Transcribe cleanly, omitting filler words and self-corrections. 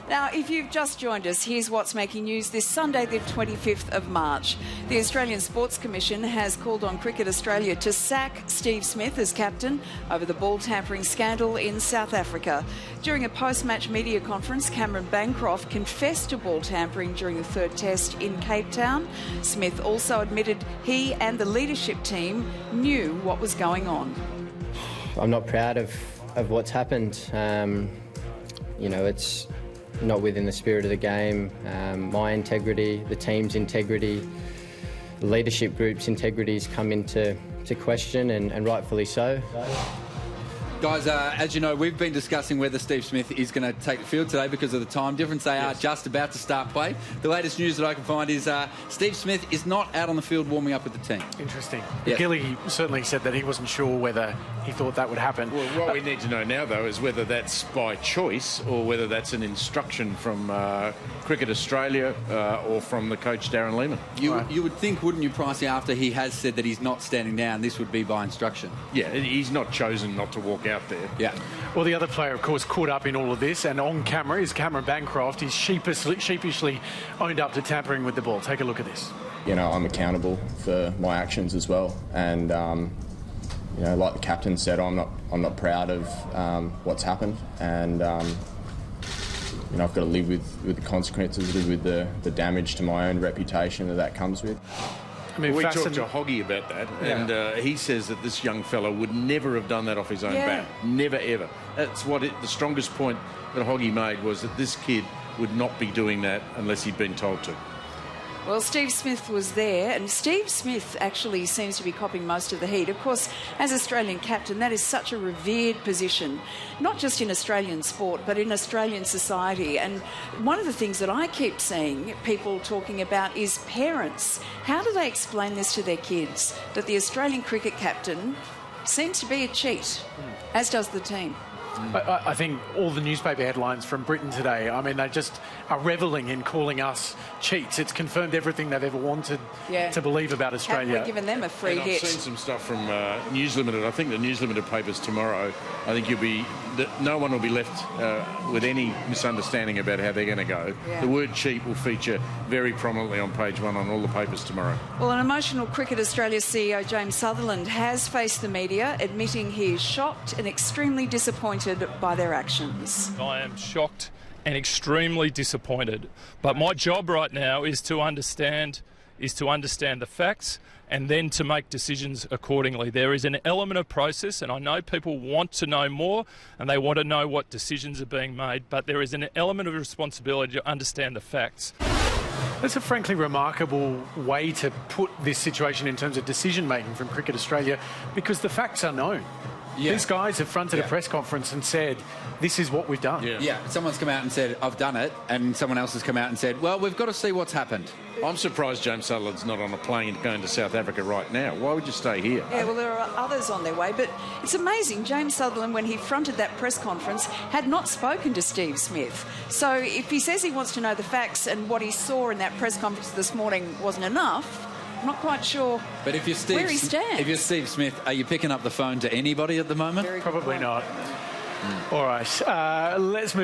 Now, if you've just joined us, here's what's making news this Sunday, the 25th of March. The Australian Sports Commission has called on Cricket Australia to sack Steve Smith as captain over the ball tampering scandal in South Africa. During a post-match media conference, Cameron Bancroft confessed to ball tampering during the third test in Cape Town. Smith also admitted he and the leadership team knew what was going on. I'm not proud of what's happened. It's not within the spirit of the game. My integrity, the team's integrity, the leadership group's integrities come into question, and rightfully so. Guys, as you know, we've been discussing whether Steve Smith is going to take the field today because of the time difference. They are just about to start play. The latest news that I can find is Steve Smith is not out on the field warming up with the team. Interesting. Yes. Gilly certainly said that he wasn't sure whether he thought that would happen. Well, what we need to know now, though, is whether that's by choice or whether that's an instruction from Cricket Australia or from the coach, Darren Lehmann. You would think, wouldn't you, Pricey, after he has said that he's not standing down, this would be by instruction? Yeah, he's not chosen not to walk out there. Yeah. Well, the other player, of course, caught up in all of this, and on camera is Cameron Bancroft. He's sheepishly owned up to tampering with the ball. Take a look at this. I'm accountable for my actions as well, and like the captain said, I'm not proud of what's happened, and I've got to live with the consequences, live with the damage to my own reputation that comes with. We talked to Hoggy about that, and he says that this young fella would never have done that off his own bat. Never, ever. That's the strongest point that Hoggy made was that this kid would not be doing that unless he'd been told to. Well, Steve Smith was there, and Steve Smith actually seems to be copping most of the heat. Of course, as Australian captain, that is such a revered position, not just in Australian sport, but in Australian society. And one of the things that I keep seeing people talking about is parents. How do they explain this to their kids, that the Australian cricket captain seems to be a cheat, as does the team? I think all the newspaper headlines from Britain today, they just are revelling in calling us cheats. It's confirmed everything they've ever wanted to believe about Australia. Haven't we given them a free hit? I've seen some stuff from News Limited. I think the News Limited papers tomorrow, I think no one will be left with any misunderstanding about how they're going to go. Yeah. The word cheat will feature very prominently on page 1 on all the papers tomorrow. Well, an emotional Cricket Australia CEO, James Sutherland, has faced the media, admitting he is shocked and extremely disappointed by their actions. I am shocked and extremely disappointed. But my job right now is to understand the facts and then to make decisions accordingly. There is an element of process, and I know people want to know more and they want to know what decisions are being made, but there is an element of responsibility to understand the facts. That's a frankly remarkable way to put this situation in terms of decision-making from Cricket Australia, because the facts are known. Yeah. These guys have fronted a press conference and said, this is what we've done. Yeah, someone's come out and said, I've done it, and someone else has come out and said, well, we've got to see what's happened. I'm surprised James Sutherland's not on a plane going to South Africa right now. Why would you stay here? Yeah, well, there are others on their way, but it's amazing. James Sutherland, when he fronted that press conference, had not spoken to Steve Smith. So if he says he wants to know the facts and what he saw in that press conference this morning wasn't enough, I'm not quite sure where he stands. If you're Steve Smith, are you picking up the phone to anybody at the moment? Probably not. All right, let's move